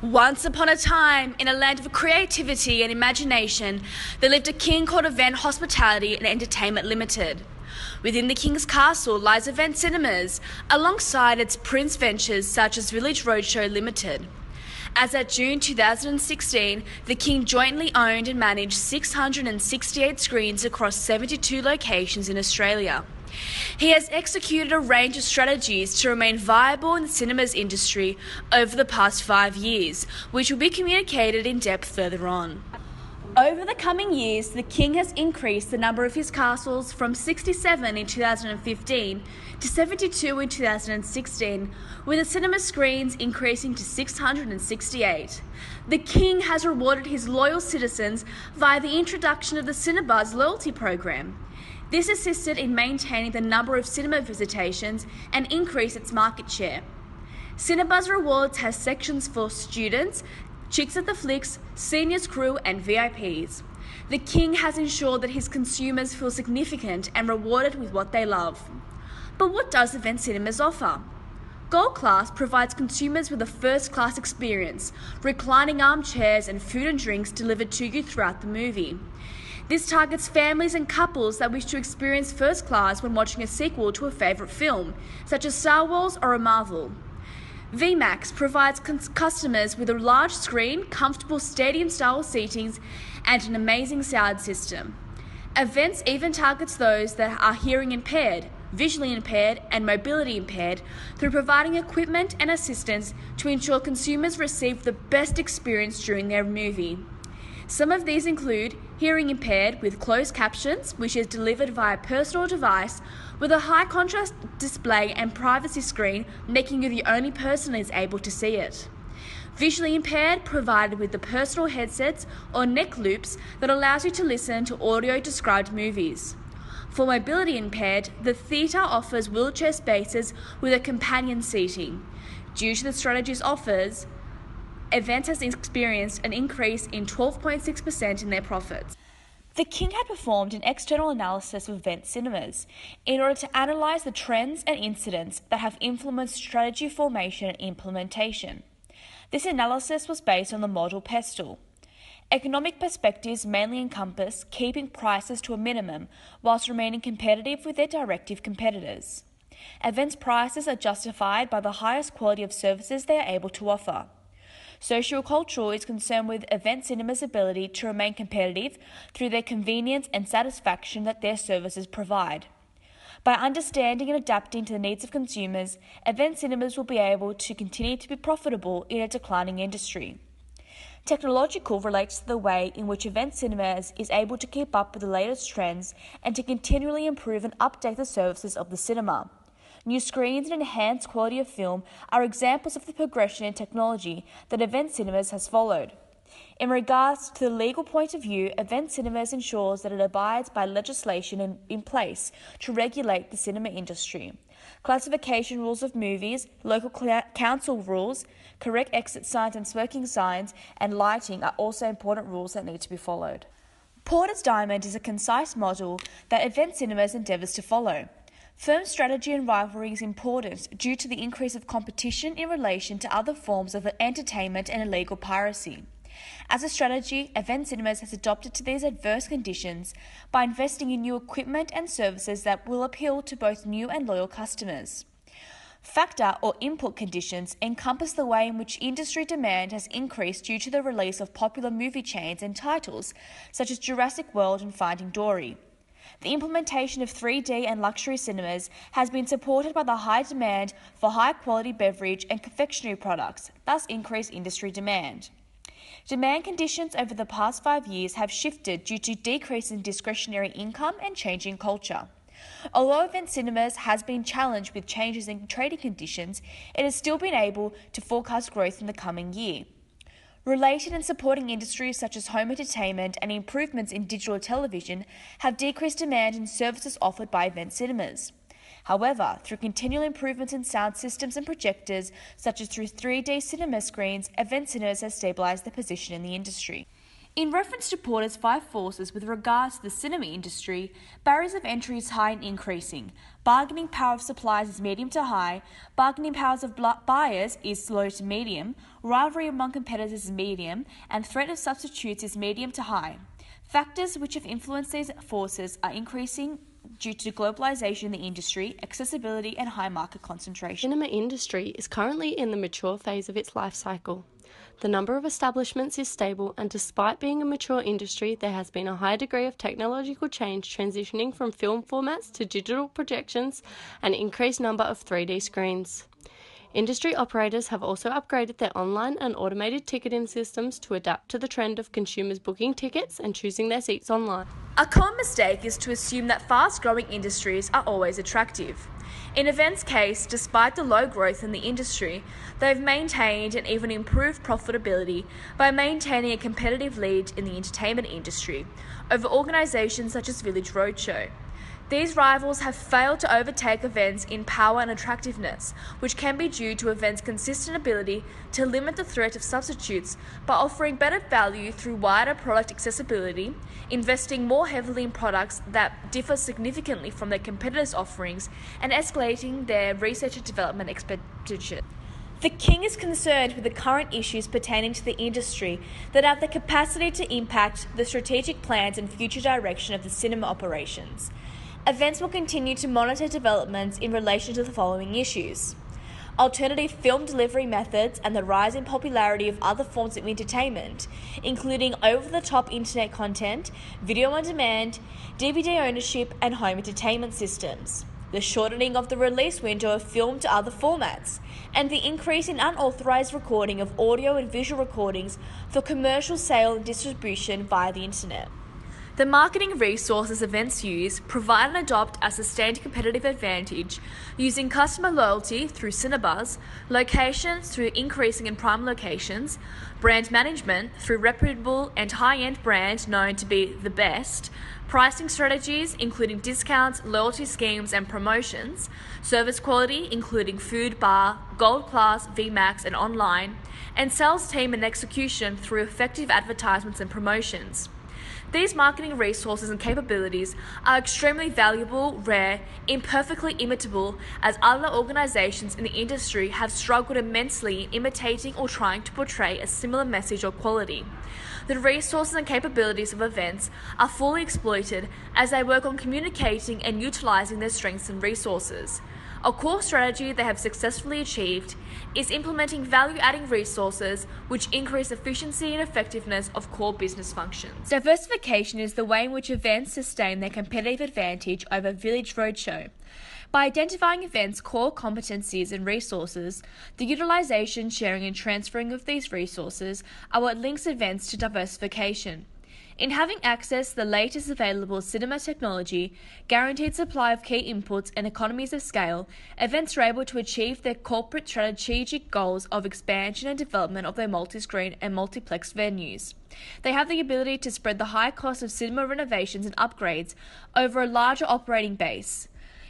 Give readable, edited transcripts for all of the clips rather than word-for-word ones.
Once upon a time, in a land of creativity and imagination, there lived a king called Event Hospitality and Entertainment Limited. Within the king's castle lies Event Cinemas, alongside its Prince ventures such as Village Roadshow Limited. As at June 2016, the king jointly owned and managed 668 screens across 72 locations in Australia. He has executed a range of strategies to remain viable in the cinemas industry over the past 5 years, which will be communicated in depth further on. Over the coming years, the king has increased the number of his castles from 67 in 2015 to 72 in 2016, with the cinema screens increasing to 668. The king has rewarded his loyal citizens via the introduction of the Cinebuzz loyalty program. This assisted in maintaining the number of cinema visitations and increased its market share. Cinebuzz Rewards has sections for students, chicks at the flicks, seniors crew and VIPs. The king has ensured that his consumers feel significant and rewarded with what they love. But what does Event Cinemas offer? Gold Class provides consumers with a first-class experience, reclining armchairs and food and drinks delivered to you throughout the movie. This targets families and couples that wish to experience first class when watching a sequel to a favourite film, such as Star Wars or a Marvel. VMAX provides customers with a large screen, comfortable stadium-style seatings, and an amazing sound system. Events even targets those that are hearing impaired, visually impaired, and mobility impaired through providing equipment and assistance to ensure consumers receive the best experience during their movie. Some of these include hearing impaired with closed captions, which is delivered via personal device with a high contrast display and privacy screen, making you the only person that is able to see it. Visually impaired, provided with the personal headsets or neck loops that allows you to listen to audio-described movies. For mobility impaired, the theatre offers wheelchair spaces with a companion seating. Due to the strategies offers, Event has experienced an increase in 12.6% in their profits. The king had performed an external analysis of Event Cinemas in order to analyse the trends and incidents that have influenced strategy formation and implementation. This analysis was based on the model PESTLE. Economic perspectives mainly encompass keeping prices to a minimum whilst remaining competitive with their directive competitors. Event's prices are justified by the highest quality of services they are able to offer. Sociocultural is concerned with Event Cinemas' ability to remain competitive through their convenience and satisfaction that their services provide. By understanding and adapting to the needs of consumers, Event Cinemas will be able to continue to be profitable in a declining industry. Technological relates to the way in which Event Cinemas is able to keep up with the latest trends and to continually improve and update the services of the cinema. New screens and enhanced quality of film are examples of the progression in technology that Event Cinemas has followed. In regards to the legal point of view, Event Cinemas ensures that it abides by legislation in place to regulate the cinema industry. Classification rules of movies, local council rules, correct exit signs and smoking signs, and lighting are also important rules that need to be followed. Porter's Diamond is a concise model that Event Cinemas endeavours to follow. Firm strategy and rivalry is important due to the increase of competition in relation to other forms of entertainment and illegal piracy. As a strategy, Event Cinemas has adopted to these adverse conditions by investing in new equipment and services that will appeal to both new and loyal customers. Factor or input conditions encompass the way in which industry demand has increased due to the release of popular movie chains and titles such as Jurassic World and Finding Dory. The implementation of 3D and luxury cinemas has been supported by the high demand for high-quality beverage and confectionery products, thus increased industry demand. Demand conditions over the past 5 years have shifted due to decrease in discretionary income and changing culture. Although Event Cinemas has been challenged with changes in trading conditions, it has still been able to forecast growth in the coming year. Related and supporting industries such as home entertainment and improvements in digital television have decreased demand in services offered by Event Cinemas. However, through continual improvements in sound systems and projectors, such as through 3D cinema screens, Event Cinemas has stabilised their position in the industry. In reference to Porter's 5 forces with regards to the cinema industry, barriers of entry is high and increasing. Bargaining power of suppliers is medium to high. Bargaining powers of buyers is low to medium. Rivalry among competitors is medium. And threat of substitutes is medium to high. Factors which have influenced these forces are increasing due to globalization in the industry, accessibility, and high market concentration. The cinema industry is currently in the mature phase of its life cycle. The number of establishments is stable, and despite being a mature industry, there has been a high degree of technological change transitioning from film formats to digital projections and increased number of 3D screens. Industry operators have also upgraded their online and automated ticketing systems to adapt to the trend of consumers booking tickets and choosing their seats online. A common mistake is to assume that fast-growing industries are always attractive. In Event's case, despite the low growth in the industry, they've maintained and even improved profitability by maintaining a competitive lead in the entertainment industry over organisations such as Village Roadshow. These rivals have failed to overtake Events in power and attractiveness, which can be due to Events' consistent ability to limit the threat of substitutes by offering better value through wider product accessibility, investing more heavily in products that differ significantly from their competitors' offerings, and escalating their research and development expenditure. The King is concerned with the current issues pertaining to the industry that have the capacity to impact the strategic plans and future direction of the cinema operations. Events will continue to monitor developments in relation to the following issues: alternative film delivery methods and the rise in popularity of other forms of entertainment, including over-the-top internet content, video on demand, DVD ownership, and home entertainment systems; the shortening of the release window of film to other formats, and the increase in unauthorized recording of audio and visual recordings for commercial sale and distribution via the internet. The marketing resources Events use provide and adopt a sustained competitive advantage using customer loyalty through Cinebuzz, locations through increasing in prime locations, brand management through reputable and high-end brands known to be the best, pricing strategies including discounts, loyalty schemes and promotions, service quality including food, bar, gold class, VMAX and online, and sales team and execution through effective advertisements and promotions. These marketing resources and capabilities are extremely valuable, rare, imperfectly imitable, as other organisations in the industry have struggled immensely in imitating or trying to portray a similar message or quality. The resources and capabilities of Events are fully exploited as they work on communicating and utilising their strengths and resources. A core strategy they have successfully achieved is implementing value-adding resources which increase efficiency and effectiveness of core business functions. Diversification is the way in which Events sustain their competitive advantage over Village Roadshow. By identifying Events' core competencies and resources, the utilisation, sharing and transferring of these resources are what links Events to diversification. In having access to the latest available cinema technology, guaranteed supply of key inputs and economies of scale, Events are able to achieve their corporate strategic goals of expansion and development of their multi-screen and multiplex venues. They have the ability to spread the high cost of cinema renovations and upgrades over a larger operating base.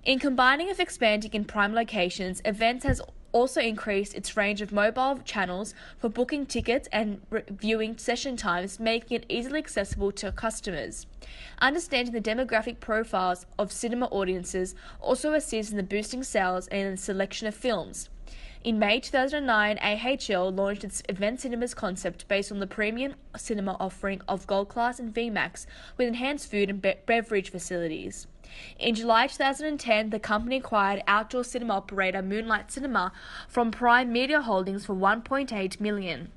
In combining with expanding in prime locations, Events has also increased its range of mobile channels for booking tickets and viewing session times, making it easily accessible to customers. Understanding the demographic profiles of cinema audiences also assists in the boosting sales and the selection of films. In May 2009, AHL launched its Event Cinemas concept based on the premium cinema offering of Gold Class and VMAX with enhanced food and beverage facilities. In July 2010, the company acquired outdoor cinema operator Moonlight Cinema from Prime Media Holdings for $1.8 million.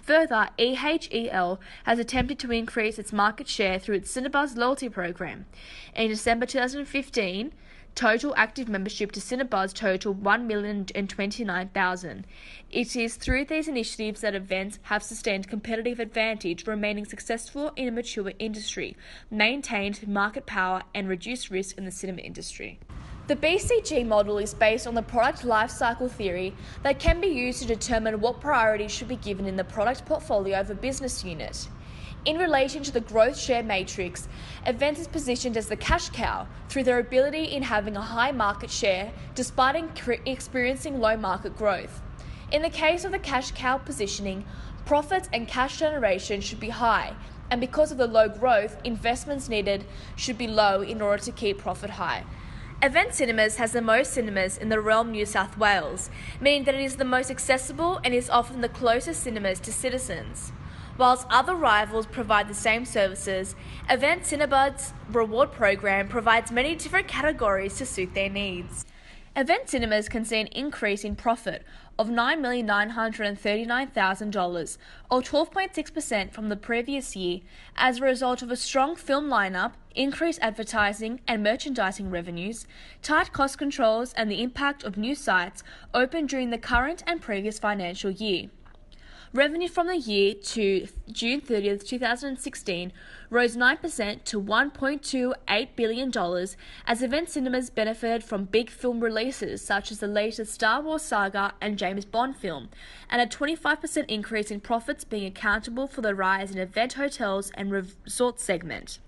Further, EHEL has attempted to increase its market share through its Cinebuzz loyalty program. In December 2015, total active membership to Cinebuzz totaled 1,029,000. It is through these initiatives that Events have sustained competitive advantage, remaining successful in a mature industry, maintained market power, and reduced risk in the cinema industry. The BCG model is based on the product lifecycle theory that can be used to determine what priorities should be given in the product portfolio of a business unit. In relation to the growth share matrix, Events is positioned as the cash cow through their ability in having a high market share despite experiencing low market growth. In the case of the cash cow positioning, profits and cash generation should be high, and because of the low growth, investments needed should be low in order to keep profit high. Event Cinemas has the most cinemas in the realm New South Wales, meaning that it is the most accessible and is often the closest cinemas to citizens. Whilst other rivals provide the same services, Event Cinebud's reward program provides many different categories to suit their needs. Event Cinemas can see an increase in profit of $9,939,000, or 12.6% from the previous year, as a result of a strong film lineup, increased advertising and merchandising revenues, tight cost controls, and the impact of new sites opened during the current and previous financial year. Revenue from the year to June 30th, 2016 rose 9% to $1.28 billion as Event Cinemas benefited from big film releases such as the latest Star Wars saga and James Bond film, and a 25% increase in profits being accountable for the rise in event hotels and resort segment.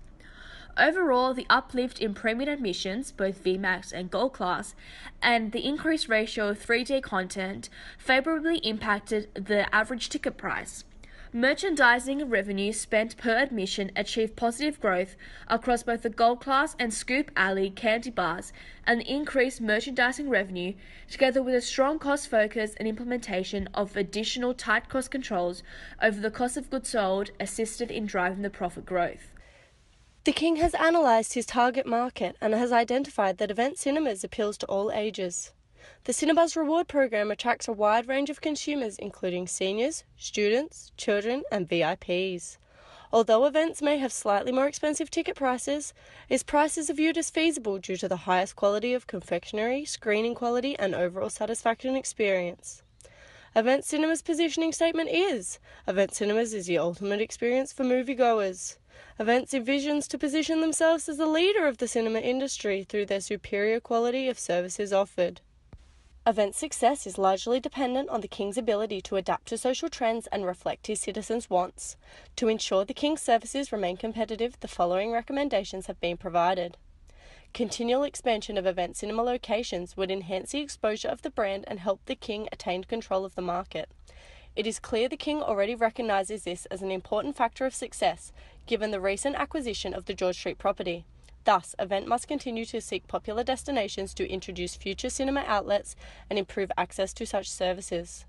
Overall, the uplift in premium admissions, both VMAX and Gold Class, and the increased ratio of 3D content favourably impacted the average ticket price. Merchandising revenue spent per admission achieved positive growth across both the Gold Class and Scoop Alley candy bars, and the increased merchandising revenue, together with a strong cost focus and implementation of additional tight cost controls over the cost of goods sold, assisted in driving the profit growth. The King has analysed his target market and has identified that Event Cinemas appeals to all ages. The Cinebuzz reward program attracts a wide range of consumers, including seniors, students, children, and VIPs. Although events may have slightly more expensive ticket prices, its prices are viewed as feasible due to the highest quality of confectionery, screening quality, and overall satisfaction experience. Event Cinemas' positioning statement is, Event Cinemas is the ultimate experience for moviegoers. Events envisions to position themselves as the leader of the cinema industry through their superior quality of services offered. Event's success is largely dependent on the King's ability to adapt to social trends and reflect his citizens' wants. To ensure the King's services remain competitive, the following recommendations have been provided. Continual expansion of Event Cinema locations would enhance the exposure of the brand and help the King attain control of the market. It is clear the King already recognises this as an important factor of success, given the recent acquisition of the George Street property. Thus, Event must continue to seek popular destinations to introduce future cinema outlets and improve access to such services.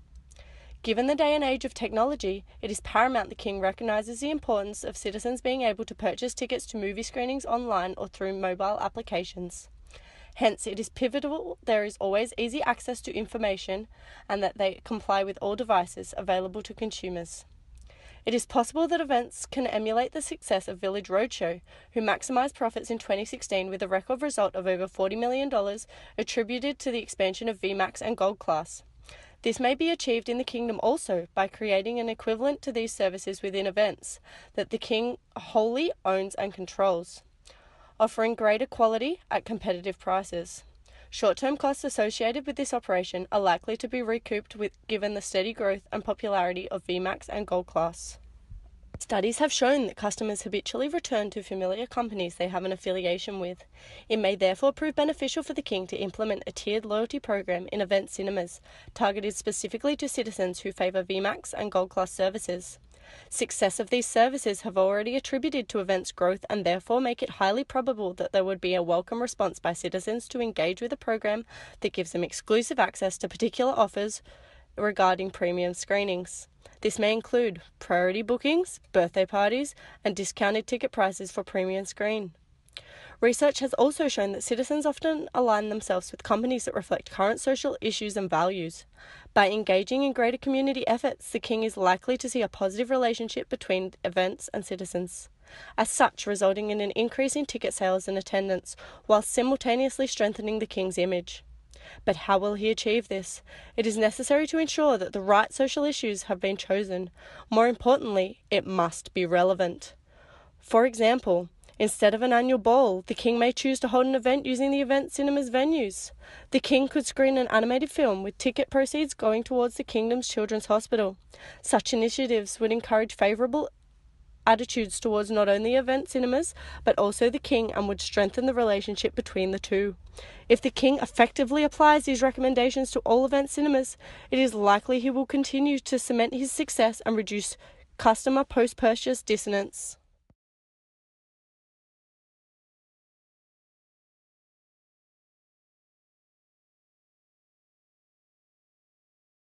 Given the day and age of technology, it is paramount the King recognises the importance of citizens being able to purchase tickets to movie screenings online or through mobile applications. Hence, it is pivotal there is always easy access to information and that they comply with all devices available to consumers. It is possible that events can emulate the success of Village Roadshow, who maximised profits in 2016 with a record result of over $40 million attributed to the expansion of VMAX and Gold Class. This may be achieved in the Kingdom also by creating an equivalent to these services within events that the King wholly owns and controls, offering greater quality at competitive prices. Short-term costs associated with this operation are likely to be recouped given the steady growth and popularity of VMAX and Gold Class. Studies have shown that customers habitually return to familiar companies they have an affiliation with. It may therefore prove beneficial for the King to implement a tiered loyalty program in Event Cinemas, targeted specifically to citizens who favour VMAX and Gold Class services. Success of these services have already attributed to Event's growth and therefore make it highly probable that there would be a welcome response by citizens to engage with a program that gives them exclusive access to particular offers regarding premium screenings. This may include priority bookings, birthday parties, and discounted ticket prices for premium screen. Research has also shown that citizens often align themselves with companies that reflect current social issues and values. By engaging in greater community efforts, the King is likely to see a positive relationship between events and citizens, as such resulting in an increase in ticket sales and attendance, while simultaneously strengthening the King's image. But how will he achieve this? It is necessary to ensure that the right social issues have been chosen. More importantly, it must be relevant. For example, instead of an annual ball, the King may choose to hold an event using the Event Cinemas venues. The King could screen an animated film with ticket proceeds going towards the Kingdom's Children's Hospital. Such initiatives would encourage favourable attitudes towards not only Event Cinemas, but also the King, and would strengthen the relationship between the two. If the King effectively applies these recommendations to all Event Cinemas, it is likely he will continue to cement his success and reduce customer post-purchase dissonance.